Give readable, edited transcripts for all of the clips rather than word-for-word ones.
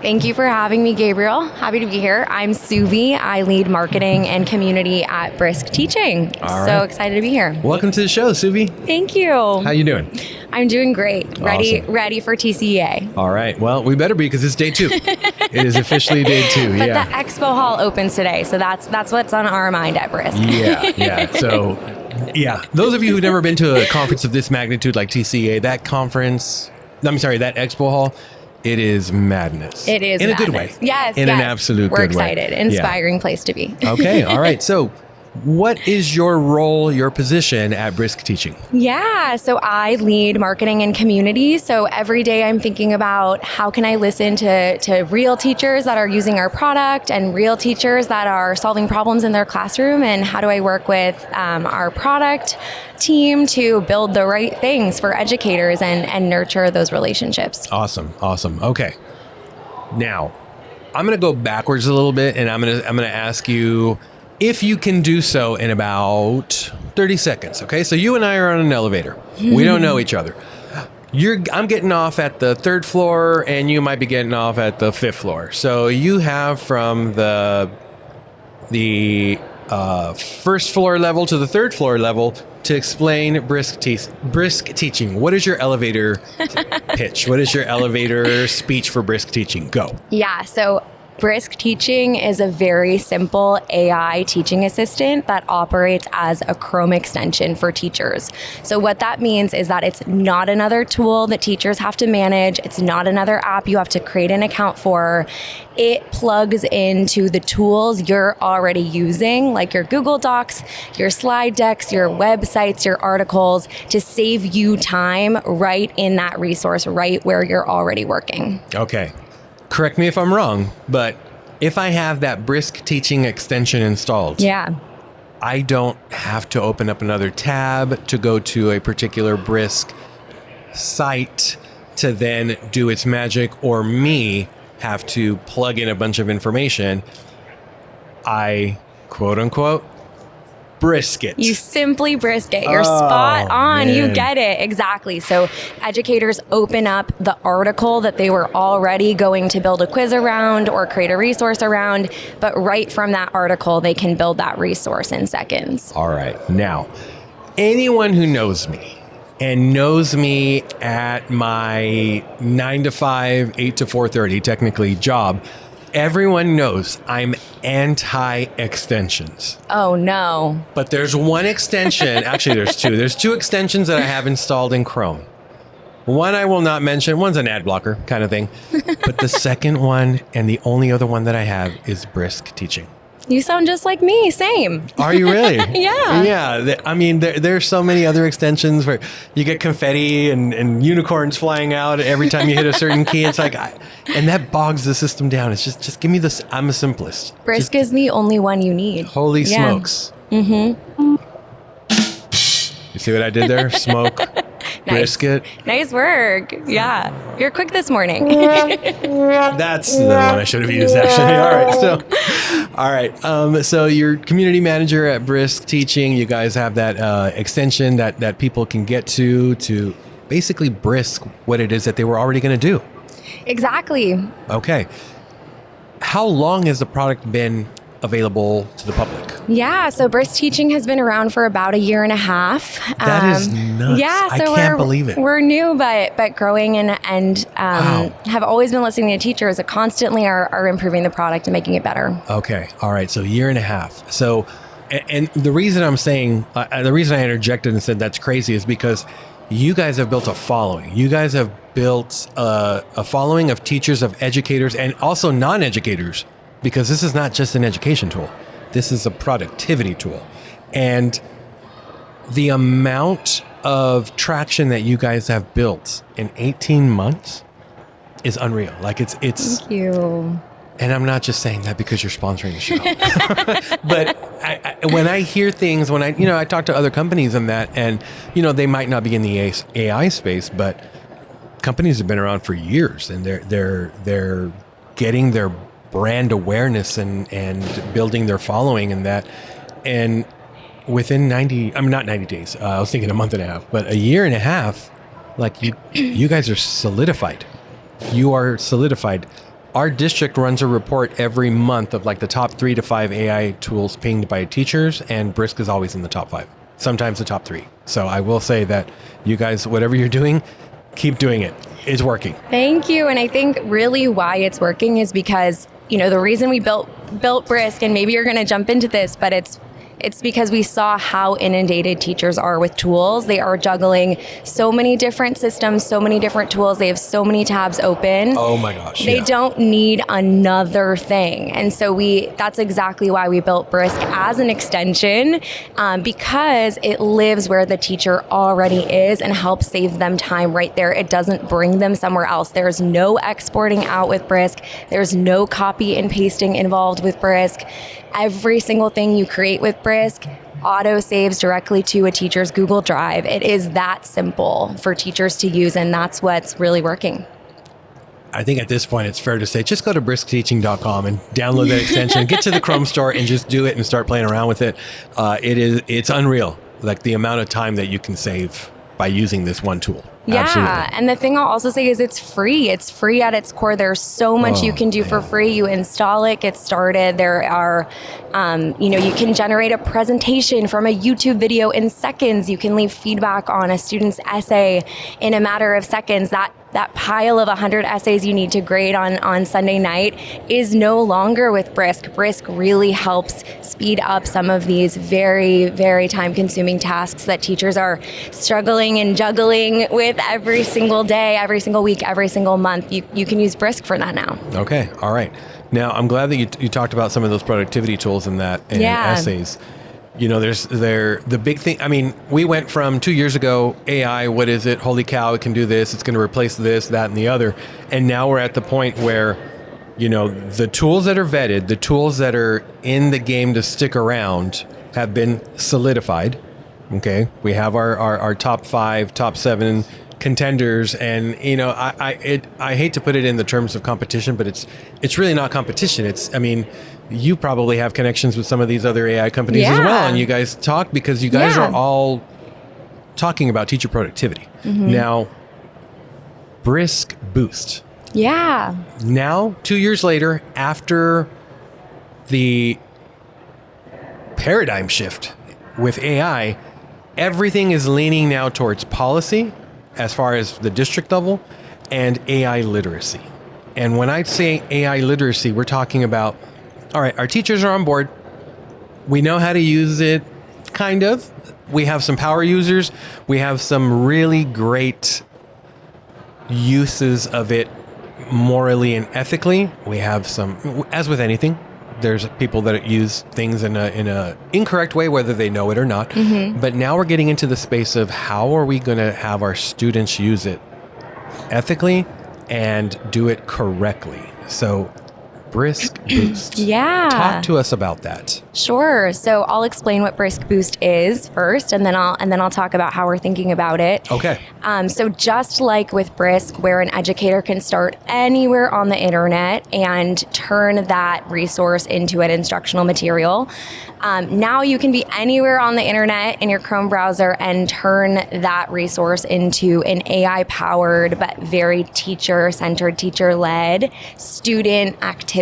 Thank you for having me, Gabriel. Happy to be here. I'm Suvi. I lead marketing and community at Brisk Teaching. All So right. excited to be here. Welcome to the show, Suvi. Thank you. How you doing? I'm doing great. Awesome. Ready for TCEA. All right. Well, we better be because it's day 2. It is officially day 2. But yeah. the expo hall opens today, so that's what's on our mind at Brisk. Yeah. So, yeah. Those of you who've never been to a conference of this magnitude like TCEA, that expo hall, it is madness. It is in madness. a good way. Yes. In an absolute We're good way. excited. Inspiring place to be. Okay. All right. So, what is your role, your position at Brisk Teaching? Yeah, so I lead marketing and community. So every day I'm thinking about how can I listen to real teachers that are using our product and real teachers that are solving problems in their classroom, and how do I work with our product team to build the right things for educators and nurture those relationships. Awesome. Okay. Now, I'm going to go backwards a little bit, and I'm going to ask you if you can do so in about 30 seconds. Okay, so you and I are on an elevator. We don't know each other. I'm getting off at the 3rd floor, and you might be getting off at the 5th floor. So you have from the 1st floor level to the 3rd floor level to explain brisk teaching. What is your elevator pitch? What is your elevator speech for brisk teaching? Go. Yeah, so Brisk Teaching is a very simple AI teaching assistant that operates as a Chrome extension for teachers. So what that means is that it's not another tool that teachers have to manage. It's not another app you have to create an account for. It plugs into the tools you're already using, like your Google Docs, your slide decks, your websites, your articles, to save you time right in that resource, right where you're already working. Okay. Correct me if I'm wrong, but if I have that Brisk Teaching extension installed, Yeah. I don't have to open up another tab to go to a particular Brisk site to then do its magic, or me have to plug in a bunch of information. I, quote unquote, brisk it. You simply brisk it. You're spot on. Man. You get it. Exactly. So educators open up the article that they were already going to build a quiz around or create a resource around, but right from that article, they can build that resource in seconds. All right. Now, anyone who knows me and knows me at my 9 to 5, 8 to 4:30, technically job, everyone knows I'm anti-extensions. Oh, no. But there's one extension. Actually, there's 2. There's 2 extensions that I have installed in Chrome. One I will not mention. One's an ad blocker kind of thing. But the second one, and the only other one that I have, is Brisk Teaching. You sound just like me. Same. Are you really? Yeah. Yeah. I mean, there's so many other extensions where you get confetti and unicorns flying out every time you hit a certain key. It's like, and that bogs the system down. It's just give me this. I'm a simplist. Brisk is the only one you need. Holy smokes. Mm-hmm. You see what I did there? Smoke. Nice. Brisket. Nice work. Yeah. You're quick this morning. That's the one I should have used, actually. All right. So you're community manager at Brisk Teaching. You guys have that extension that people can get to basically brisk what it is that they were already going to do. Exactly. Okay. How long has the product been available to the public? Yeah, so Brisk Teaching has been around for about 1.5 years. That is nuts. Yeah, so I can't believe it. We're new, but growing and Wow. have always been listening to teachers that constantly are improving the product and making it better. Okay. All right. So 1.5 years. So, and the reason I'm saying, the reason I interjected and said that's crazy is because you guys have built a following. You guys have built a following of teachers, of educators, and also non-educators, because this is not just an education tool. This is a productivity tool. And the amount of traction that you guys have built in 18 months is unreal. Like it's Thank you. And I'm not just saying that because you're sponsoring the show. But when I hear things, when I talk to other companies and that, and, they might not be in the AI space, but companies have been around for years, and they're getting their brand awareness and building their following and that. And within not 90 days, I was thinking a month and a half, but 1.5 years, like you guys are solidified. You are solidified. our district runs a report every month of like the top 3 to 5 AI tools pinged by teachers, and Brisk is always in the top 5, sometimes the top 3. So I will say that you guys, whatever you're doing, keep doing it. It's working. Thank you. And I think really why it's working is because, the reason we built Brisk, and maybe you're going to jump into this, but it's because we saw how inundated teachers are with tools. They are juggling so many different systems, so many different tools. They have so many tabs open. Oh my gosh. They don't need another thing. And so that's exactly why we built Brisk as an extension, because it lives where the teacher already is and helps save them time right there. It doesn't bring them somewhere else. There's no exporting out with Brisk. There's no copy and pasting involved with Brisk. Every single thing you create with Brisk auto saves directly to a teacher's Google Drive. It is that simple for teachers to use, and that's what's really working. I think at this point it's fair to say just go to briskteaching.com and download that extension, get to the Chrome store and just do it and start playing around with it. It's unreal, like the amount of time that you can save by using this one tool. Yeah, Absolutely. And the thing I'll also say is it's free. It's free at its core. There's so much you can do for free. You install it, get started. There are, you can generate a presentation from a YouTube video in seconds. You can leave feedback on a student's essay in a matter of seconds. That pile of 100 essays you need to grade on Sunday night is no longer with Brisk. Brisk really helps speed up some of these very, very time-consuming tasks that teachers are struggling and juggling with every single day, every single week, every single month. You can use Brisk for that now. Okay, all right. Now, I'm glad that you talked about some of those productivity tools and essays. There's the big thing. I mean, we went from 2 years ago, AI, what is it? Holy cow, it can do this. It's going to replace this, that, and the other. And now we're at the point where, the tools that are vetted, the tools that are in the game to stick around have been solidified. Okay. We have our top 5, top 7 contenders. And, I hate to put it in the terms of competition, but it's really not competition. You probably have connections with some of these other AI companies as well. And you guys talk because you guys are all talking about teacher productivity. Mm-hmm. Now, Brisk Boost. Yeah. Now, 2 years later, after the paradigm shift with AI, everything is leaning now towards policy as far as the district level and AI literacy. And when I say AI literacy, we're talking about, all right, our teachers are on board. We know how to use it, kind of. We have some power users. We have some really great uses of it morally and ethically. We have some, as with anything, there's people that use things in a incorrect way, whether they know it or not. Mm-hmm. But now we're getting into the space of how are we going to have our students use it ethically and do it correctly. So Brisk Boost. Yeah. Talk to us about that. Sure. So I'll explain what Brisk Boost is first, and then I'll talk about how we're thinking about it. Okay. So just like with Brisk, where an educator can start anywhere on the internet and turn that resource into an instructional material, now you can be anywhere on the internet in your Chrome browser and turn that resource into an AI-powered but very teacher-centered, teacher-led student activity.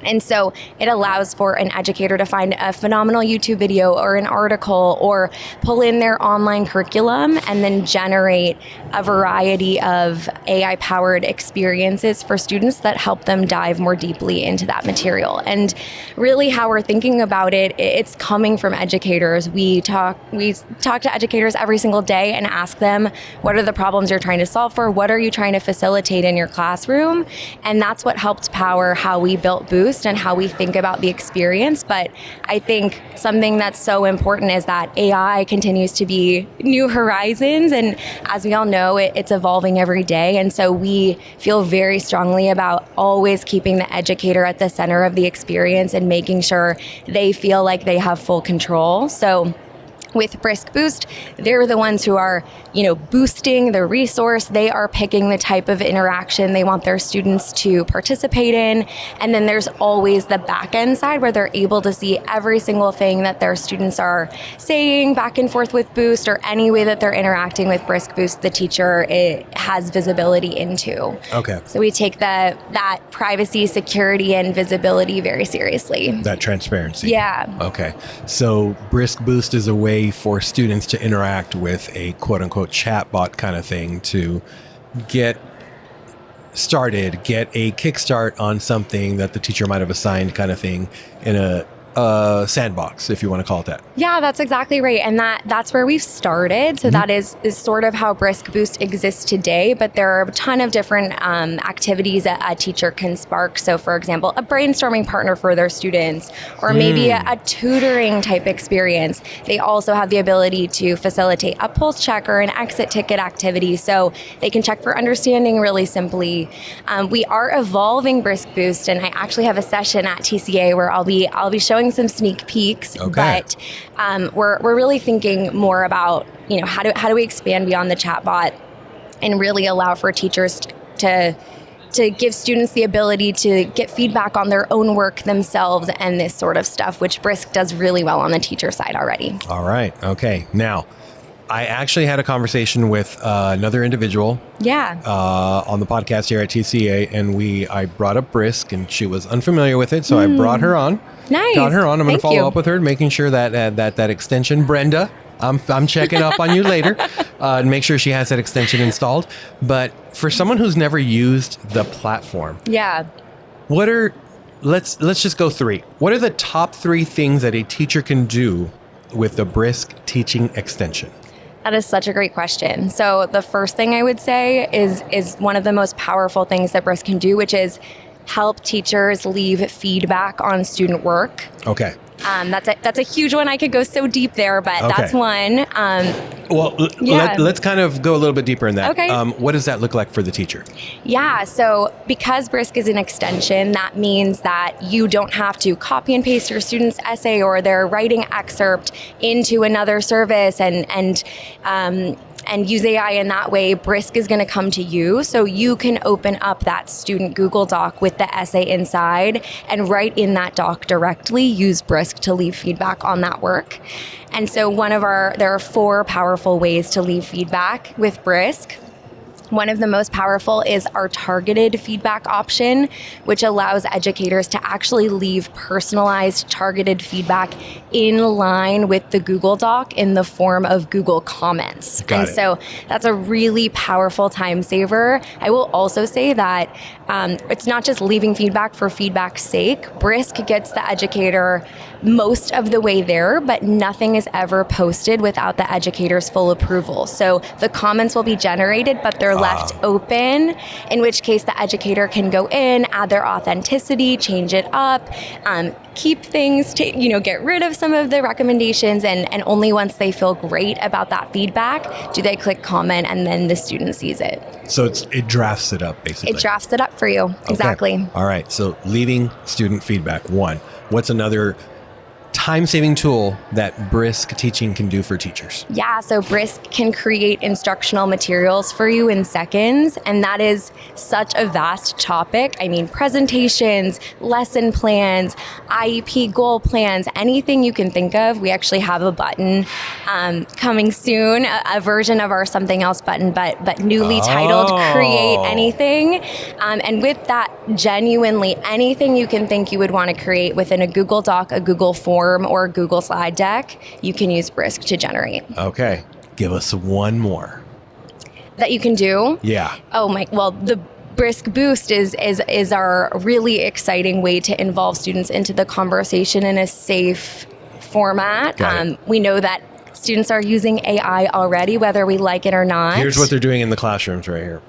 And so it allows for an educator to find a phenomenal YouTube video or an article or pull in their online curriculum and then generate a variety of AI-powered experiences for students that help them dive more deeply into that material. And really how we're thinking about it, it's coming from educators. We talk to educators every single day and ask them, what are the problems you're trying to solve for? What are you trying to facilitate in your classroom? And that's what helped power how we built Boost and how we think about the experience. But I think something that's so important is that AI continues to be new horizons. And as we all know, it's evolving every day. And so we feel very strongly about always keeping the educator at the center of the experience and making sure they feel like they have full control. So With Brisk Boost, they're the ones who are, boosting the resource. They are picking the type of interaction they want their students to participate in. And then there's always the back end side where they're able to see every single thing that their students are saying back and forth with Boost, or any way that they're interacting with Brisk Boost, the teacher has visibility into. Okay. So we take that privacy, security, and visibility very seriously. That transparency. Yeah. Okay. So Brisk Boost is a way for students to interact with a quote unquote chatbot kind of thing to get started, get a kickstart on something that the teacher might have assigned kind of thing in a sandbox, if you want to call it that. Yeah, that's exactly right. And that's where we've started. So that is sort of how Brisk Boost exists today. But there are a ton of different activities that a teacher can spark. So for example, a brainstorming partner for their students, or maybe a tutoring type experience. They also have the ability to facilitate a pulse check or an exit ticket activity. So they can check for understanding really simply. We are evolving Brisk Boost, and I actually have a session at TCA where I'll be showing some sneak peeks, but we're really thinking more about how do we expand beyond the chatbot and really allow for teachers to give students the ability to get feedback on their own work themselves and this sort of stuff, which Brisk does really well on the teacher side already. All right. Okay. Now, I actually had a conversation with another individual on the podcast here at TCA, and I brought up Brisk, and she was unfamiliar with it, so I brought her on. Nice. Got her on. I'm going to Thank follow you. up with her, making sure that extension, Brenda, I'm checking up on you later, and make sure she has that extension installed. But for someone who's never used the platform, let's just go 3. What are the top 3 things that a teacher can do with the Brisk Teaching extension? That is such a great question. So the first thing I would say is one of the most powerful things that Brisk can do, which is help teachers leave feedback on student work. Okay. That's a huge one. I could go so deep there, but that's one. Let's kind of go a little bit deeper in that. Okay. What does that look like for the teacher? Yeah, so because Brisk is an extension, that means that you don't have to copy and paste your student's essay or their writing excerpt into another service and use AI in that way. Brisk is going to come to you, so you can open up that student Google Doc with the essay inside and write in that doc directly. Use Brisk to leave feedback on that work. And so there are 4 powerful ways to leave feedback with Brisk. One of the most powerful is our targeted feedback option, which allows educators to actually leave personalized targeted feedback in line with the Google Doc in the form of Google Comments. So that's a really powerful time saver. I will also say that it's not just leaving feedback for feedback's sake. Brisk gets the educator most of the way there, but nothing is ever posted without the educator's full approval. So the comments will be generated, but they're left open, in which case the educator can go in, add their authenticity, change it up, keep things, get rid of some of the recommendations, and only once they feel great about that feedback do they click comment, and then the student sees it. So it drafts it up, basically. It drafts it up for you. Exactly. Okay. All right. So leaving student feedback, 1. What's another time-saving tool that Brisk Teaching can do for teachers? Yeah, so Brisk can create instructional materials for you in seconds, and that is such a vast topic. I mean, presentations, lesson plans, IEP goal plans, anything you can think of. We actually have a button coming soon, a version of our something else button, but newly titled Create Anything. And with that, genuinely anything you can think you would want to create within a Google Doc, a Google Form, or a Google slide deck, you can use Brisk to generate. Okay. Give us one more. That you can do? Yeah. Well, the Brisk Boost is our really exciting way to involve students into the conversation in a safe format. We know that students are using AI already, whether we like it or not. Here's what they're doing in the classrooms right here.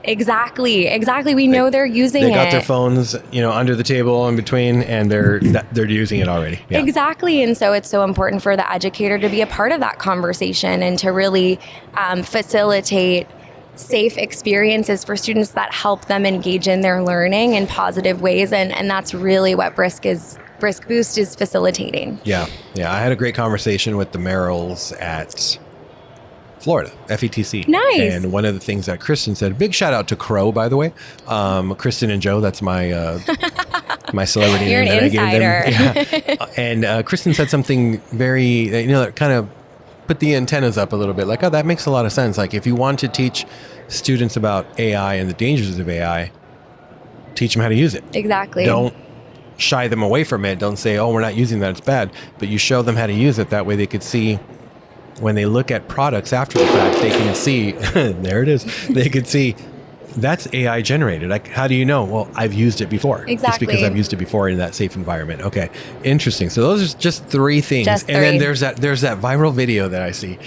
Exactly. We know they're using it. They got their phones, under the table in between, and they're using it already. Yeah. Exactly. And so it's so important for the educator to be a part of that conversation and to really facilitate safe experiences for students that help them engage in their learning in positive ways. And that's really what Brisk Boost is facilitating. Yeah. I had a great conversation with the Merrills at Florida, FETC. Nice. And one of the things that Kristen said, big shout out to Crow, by the way. Kristen and Joe, that's my my celebrity You're name an that insider. I gave them. Yeah. And Kristen said something very, that kind of put the antennas up a little bit. Like, oh, that makes a lot of sense. Like, if you want to teach students about AI and the dangers of AI, teach them how to use it. Exactly. Don't shy them away from it. Don't say, oh, we're not using that, it's bad. But you show them how to use it. That way they could see, when they look at products after the fact, they can see, there it is. They could see, that's AI generated. Like, how do you know? Well, I've used it before. Exactly. It's because I've used it before in that safe environment. Okay, interesting. So those are just 3 things. Just 3. And then there's that viral video that I see.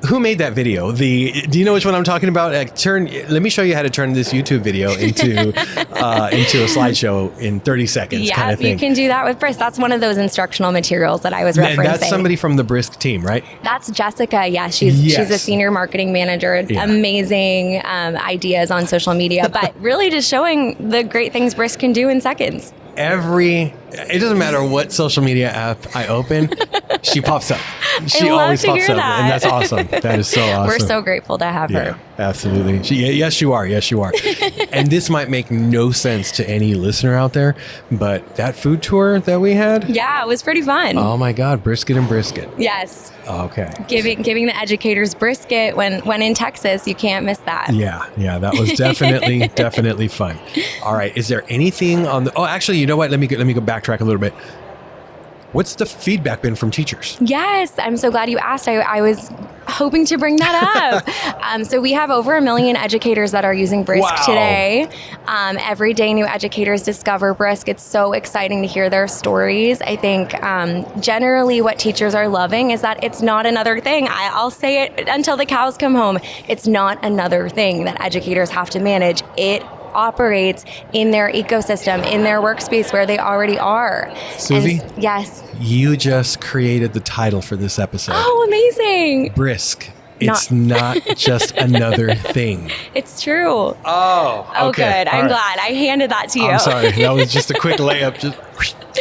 Who made that video? Do you know which one I'm talking about? Let me show you how to turn this YouTube video into a slideshow in 30 seconds. Yeah, kind of thing. you can do that with Brisk. That's one of those instructional materials that I was referencing. And that's somebody from the Brisk team, right? That's Jessica. Yeah, she's a senior marketing manager. Yeah. Amazing ideas on social media, but really just showing the great things Brisk can do in seconds. It doesn't matter what social media app I open, she pops up. She love always to pops hear up. that. And that's awesome. That is so awesome. We're so grateful to have Yeah, her. absolutely. Yes, you are. Yes, you are. And this might make no sense to any listener out there, but that food tour that we had, Yeah, it was pretty fun. oh my God, brisket and brisket. Yes. Okay. Giving the educators brisket when in Texas, you can't miss that. Yeah, that was definitely fun. All right, is there anything on the? Oh, actually, you know what? Let me go backtrack a little bit. What's the feedback been from teachers? Yes, I'm so glad you asked. I was hoping to bring that up. So we have over 1 million educators that are using Brisk today. Every day new educators discover Brisk. It's so exciting to hear their stories. I think generally what teachers are loving is that it's not another thing. I'll say it until the cows come home. It's not another thing that educators have to manage. It operates in their ecosystem, in their workspace where they already are. Suvi? Yes. You just created the title for this episode. Oh, amazing. Brisk. It's not just another thing. It's true. Oh, okay. Good. I'm glad. I handed that to you. I'm sorry. That was just a quick layup.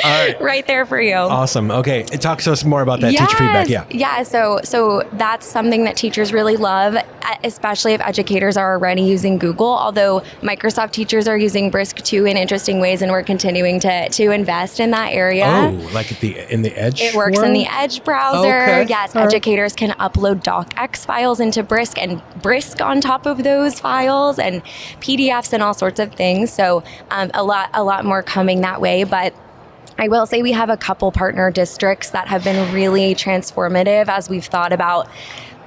All right. Right there for you. Awesome. Okay. Talk to us more about that teacher feedback. Yeah. So that's something that teachers really love, especially if educators are already using Google, although Microsoft teachers are using Brisk too in interesting ways, and we're continuing to invest in that area. Oh, like in the Edge? It works in the Edge browser. Okay. Yes, educators can upload docx files into Brisk and Brisk on top of those files and PDFs and all sorts of things. So a lot more coming that way. But I will say we have a couple partner districts that have been really transformative as we've thought about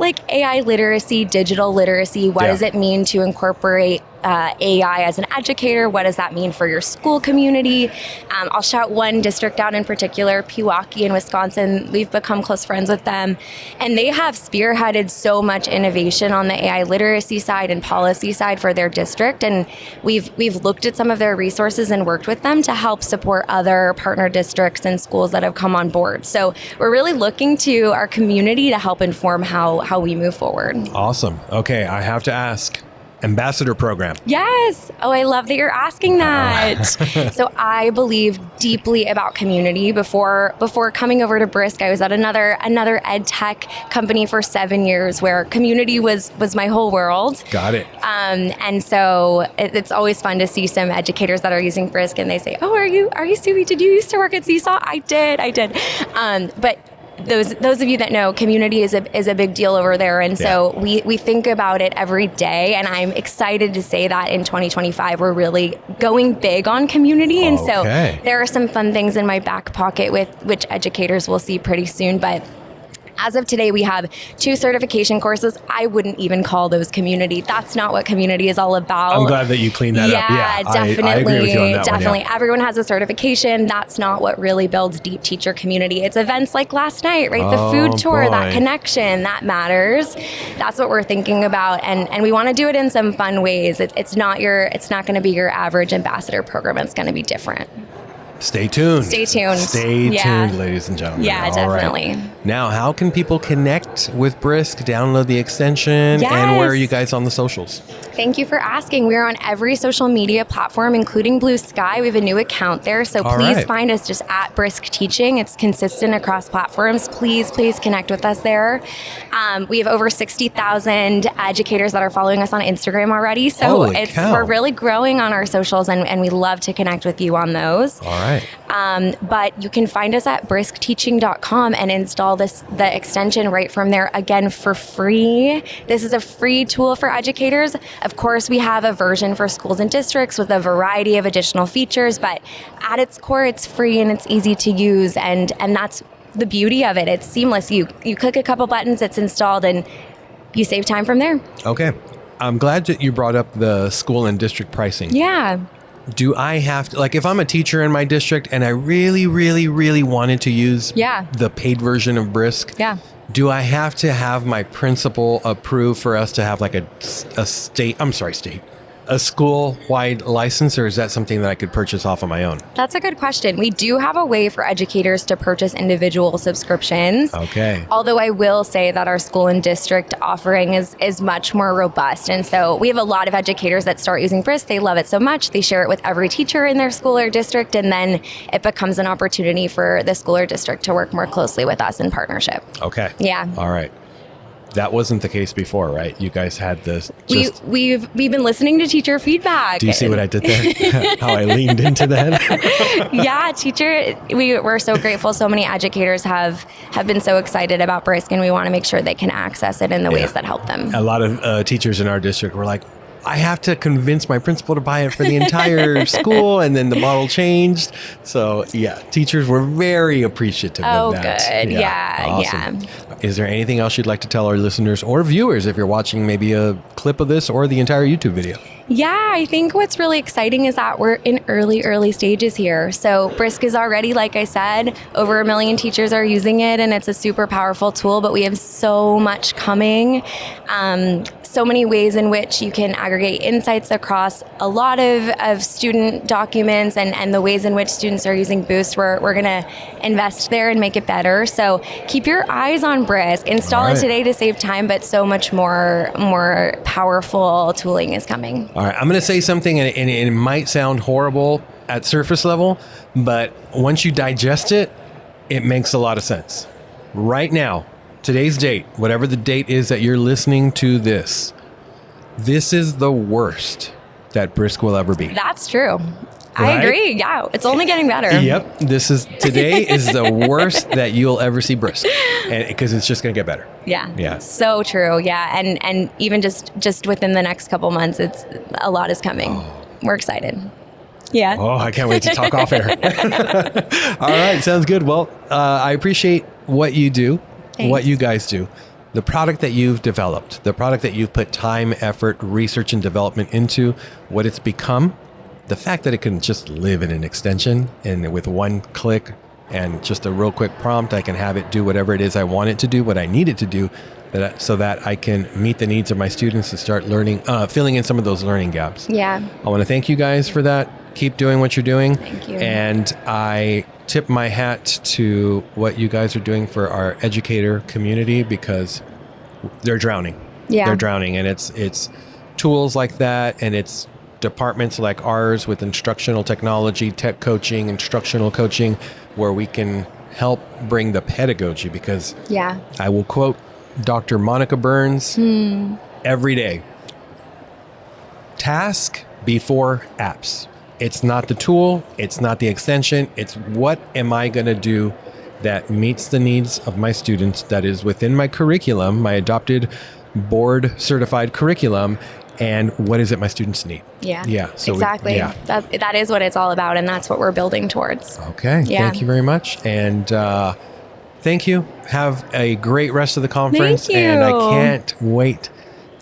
like AI literacy, digital literacy. What does it mean to incorporate AI as an educator? What does that mean for your school community? I'll shout one district out in particular, Pewaukee in Wisconsin. We've become close friends with them, and they have spearheaded so much innovation on the AI literacy side and policy side for their district. And we've looked at some of their resources and worked with them to help support other partner districts and schools that have come on board. So we're really looking to our community to help inform how we move forward. Awesome. Okay, I have to ask. Ambassador program. Yes. Oh, I love that you're asking that. So I believe deeply about community. Before coming over to Brisk, I was at another edtech company for 7 years where community was my whole world. Got it. And so it's always fun to see some educators that are using Brisk and they say, "Oh, are you Suvi? Did you used to work at Seesaw?" I did. But those of you that know, community is a big deal over there, and so we think about it every day. And I'm excited to say that in 2025 we're really going big on community, and so there are some fun things in my back pocket with which educators will see pretty soon. But as of today, we have 2 certification courses. I wouldn't even call those community. That's not what community is all about. I'm glad that you cleaned that up. Yeah, definitely. I agree with you on that definitely. one, Everyone has a certification. That's not what really builds deep teacher community. It's events like last night, right? The food tour, that connection, that matters. That's what we're thinking about. And we want to do it in some fun ways. It's not going to be your average ambassador program. It's going to be different. Stay tuned. Stay tuned. Stay Yeah. tuned, ladies and gentlemen. Yeah, All right. definitely. Now, how can people connect with Brisk, download the extension, and where are you guys on the socials? Thank you for asking. We're on every social media platform, including Blue Sky. We have a new account there, so please find us just at Brisk Teaching. It's consistent across platforms. Please connect with us there. We have over 60,000 educators that are following us on Instagram already, so we're really growing on our socials, and we love to connect with you on those. All right. But you can find us at briskteaching.com and install the extension right from there, again, for free. This is a free tool for educators. Of course, we have a version for schools and districts with a variety of additional features, but at its core, it's free and it's easy to use, and that's the beauty of it. It's seamless. You click a couple buttons, it's installed, and you save time from there. Okay. I'm glad that you brought up the school and district pricing. Yeah. Do I have to, like, if I'm a teacher in my district and I really, really, really wanted to use the paid version of Brisk, do I have to have my principal approve for us to have like a school-wide license, or is that something that I could purchase off of my own? That's a good question. We do have a way for educators to purchase individual subscriptions. Okay. Although I will say that our school and district offering is much more robust. And so we have a lot of educators that start using Brisk. They love it so much. They share it with every teacher in their school or district. And then it becomes an opportunity for the school or district to work more closely with us in partnership. Okay. Yeah. All right. That wasn't the case before, right? You guys had this. We've been listening to teacher feedback. Do you see what I did there? How I leaned into that? Yeah, we're so grateful. So many educators have been so excited about Brisk, and we want to make sure they can access it in the ways that help them. A lot of teachers in our district were like, I have to convince my principal to buy it for the entire school, and then the model changed. So yeah, teachers were very appreciative of that. Oh, good. Yeah. Awesome. Is there anything else you'd like to tell our listeners or viewers if you're watching maybe a clip of this or the entire YouTube video? Yeah, I think what's really exciting is that we're in early stages here. So Brisk is already, like I said, over 1 million teachers are using it, and it's a super powerful tool, but we have so much coming. So many ways in which you can aggregate insights across a lot of student documents, and the ways in which students are using Boost. We're going to invest there and make it better. So keep your eyes on Brisk. Install it today to save time, but so much more powerful tooling is coming. All right, I'm going to say something, and it might sound horrible at surface level, but once you digest it, it makes a lot of sense. Right now, today's date, whatever the date is that you're listening to this is the worst that Brisk will ever be. That's true. I agree. Yeah, it's only getting better. Yep. Today is the worst that you'll ever see Brisk, because it's just going to get better. Yeah. So true. Yeah. And even just within the next couple months, a lot is coming. We're excited. Yeah. Oh, I can't wait to talk off air. All right. Sounds good. Well, I appreciate what you do, what you guys do. The product that you've developed, the product that you've put time, effort, research, and development into, what it's become. The fact that it can just live in an extension, and with one click and just a real quick prompt, I can have it do whatever it is I want it to do, what I need it to do, so that I can meet the needs of my students and start learning, filling in some of those learning gaps. Yeah. I want to thank you guys for that. Keep doing what you're doing. Thank you. And I tip my hat to what you guys are doing for our educator community, because they're drowning. Yeah. They're drowning, and it's tools like that, and it's departments like ours with instructional technology, tech coaching, instructional coaching, where we can help bring the pedagogy, because I will quote Dr. Monica Burns every day. Task before apps. It's not the tool, it's not the extension, it's what am I going to do that meets the needs of my students, that is within my curriculum, my adopted board certified curriculum, and what is it my students need? Yeah. So exactly. That is what it's all about, and that's what we're building towards. Okay. Yeah. Thank you very much. And thank you. Have a great rest of the conference. Thank you. And I can't wait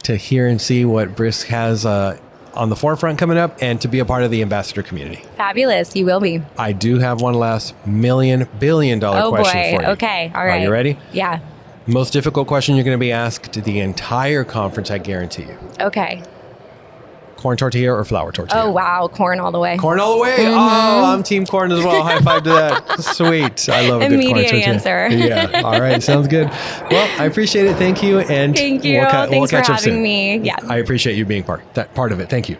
to hear and see what Brisk has on the forefront coming up, and to be a part of the ambassador community. Fabulous. You will be. I do have one last $1 billion question for you. Okay. All right. Are you ready? Yeah. Most difficult question you're going to be asked the entire conference, I guarantee you. Okay. corn tortilla or flour tortilla? Oh, wow. Corn all the way. Corn all the way. Oh, I'm team corn as well. High five to that. Sweet. I love a good corn Immediate tortilla. answer. Yeah. All right. Sounds good. Well, I appreciate it. Thank you. And Thank you. we'll Thanks catch for up having soon. me. Yeah. I appreciate you being part of it. Thank you.